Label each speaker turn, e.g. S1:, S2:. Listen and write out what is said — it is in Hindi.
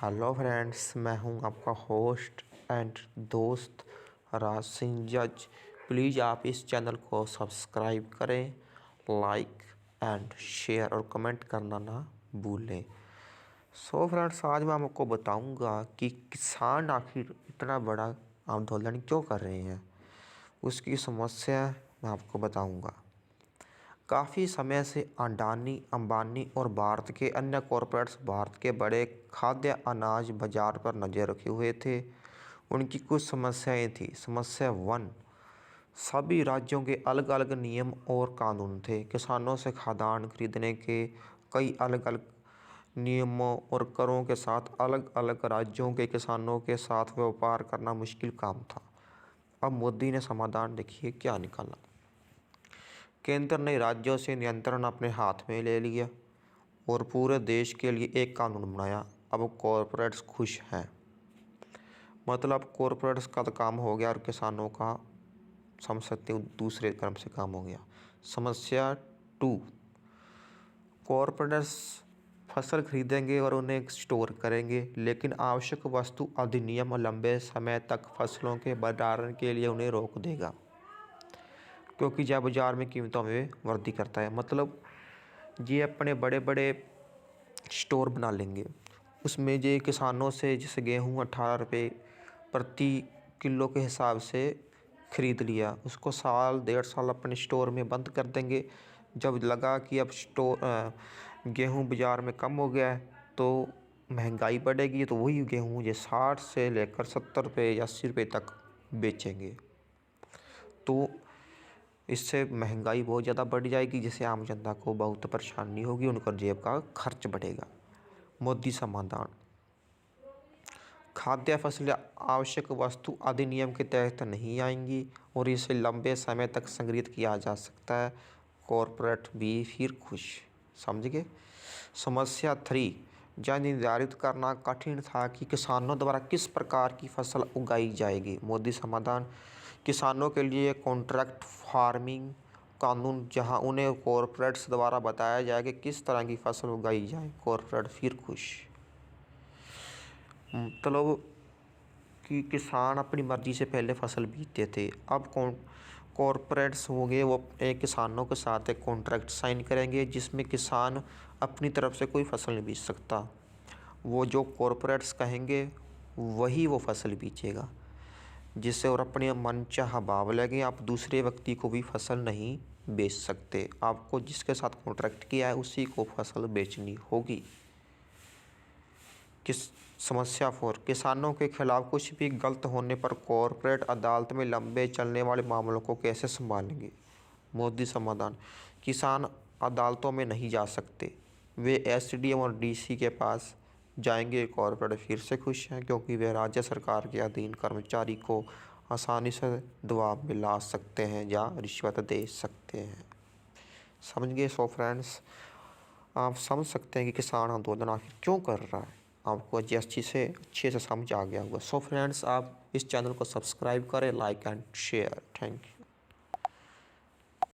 S1: हेलो फ्रेंड्स, मैं हूं आपका होस्ट एंड दोस्त राज सिंह जज। प्लीज़ आप इस चैनल को सब्सक्राइब करें, लाइक एंड शेयर और कमेंट करना ना भूलें। फ्रेंड्स, आज मैं आपको बताऊंगा कि किसान आखिर इतना बड़ा आंदोलन क्यों कर रहे हैं। उसकी समस्या मैं आपको बताऊंगा। काफ़ी समय से अडानी, अंबानी और भारत के अन्य कॉरपोरेट्स भारत के बड़े खाद्य अनाज बाजार पर नज़र रखे हुए थे। उनकी कुछ समस्याएं थी। समस्या 1, सभी राज्यों के अलग अलग नियम और कानून थे। किसानों से खाद्यान्न खरीदने के कई अलग अलग नियमों और करों के साथ अलग अलग राज्यों के किसानों के साथ व्यापार करना मुश्किल काम था। अब मोदी ने समाधान देखिए क्या निकाला। केंद्र ने राज्यों से नियंत्रण अपने हाथ में ले लिया और पूरे देश के लिए एक कानून बनाया। अब कॉरपोरेट्स खुश हैं, मतलब कॉरपोरेट्स का तो काम हो गया और किसानों का समझ सकते हो दूसरे क्रम से काम हो गया। समस्या 2, कॉरपोरेट्स फसल खरीदेंगे और उन्हें स्टोर करेंगे, लेकिन आवश्यक वस्तु अधिनियम लंबे समय तक फसलों के भंडारण के लिए उन्हें रोक देगा, क्योंकि जब बाज़ार में कीमतों में वृद्धि करता है। मतलब ये अपने बड़े बड़े स्टोर बना लेंगे, उसमें ये किसानों से जैसे गेहूँ 18 रुपये प्रति किलो के हिसाब से खरीद लिया, उसको साल 1.5 साल अपने स्टोर में बंद कर देंगे। जब लगा कि अब गेहूँ बाज़ार में कम हो गया है तो महंगाई बढ़ेगी, तो वही गेहूँ ये 60 से लेकर 70 रुपये या 80 रुपये तक बेचेंगे। तो इससे महंगाई बहुत ज़्यादा बढ़ जाएगी, जिससे आम जनता को बहुत परेशानी होगी, उनका जेब का खर्च बढ़ेगा। मोदी समाधान, खाद्य फसलें आवश्यक वस्तु अधिनियम के तहत नहीं आएंगी और इसे लंबे समय तक संग्रहित किया जा सकता है। कॉरपोरेट भी फिर खुश। समझ गए। समस्या 3, यह निर्धारित करना कठिन था कि किसानों द्वारा किस प्रकार की फसल उगाई जाएगी। मोदी समाधान, किसानों के लिए कॉन्ट्रैक्ट फार्मिंग कानून, जहां उन्हें कॉरपोरेट्स द्वारा बताया जाए कि किस तरह की फसल उगाई जाए। कॉरपोरेट फिर खुश। मतलब कि किसान अपनी मर्जी से पहले फसल बीतते थे, अब कॉरपोरेट्स होंगे वो एक किसानों के साथ एक कॉन्ट्रैक्ट साइन करेंगे, जिसमें किसान अपनी तरफ से कोई फसल नहीं बीत सकता। वो जो कॉरपोरेट्स कहेंगे वही वो फसल बीचेगा, जिससे और अपने मनचाहा भाव लगे आप दूसरे व्यक्ति को भी फसल नहीं बेच सकते। आपको जिसके साथ कॉन्ट्रैक्ट किया है उसी को फसल बेचनी होगी। समस्या 4, किसानों के खिलाफ कुछ भी गलत होने पर कॉरपोरेट अदालत में लंबे चलने वाले मामलों को कैसे संभालेंगे। मोदी समाधान, किसान अदालतों में नहीं जा सकते, वे एसडीएम और डीसी के पास जाएंगे। कॉरपोरेट फिर से खुश हैं, क्योंकि वे राज्य सरकार के अधीन कर्मचारी को आसानी से दबाव में ला सकते हैं या रिश्वत दे सकते हैं। समझ गए। फ्रेंड्स, आप समझ सकते हैं कि किसान आंदोलन आखिर क्यों कर रहा है। आपको अच्छे से समझ आ गया होगा। फ्रेंड्स, आप इस चैनल को सब्सक्राइब करें, like and share. Thank you.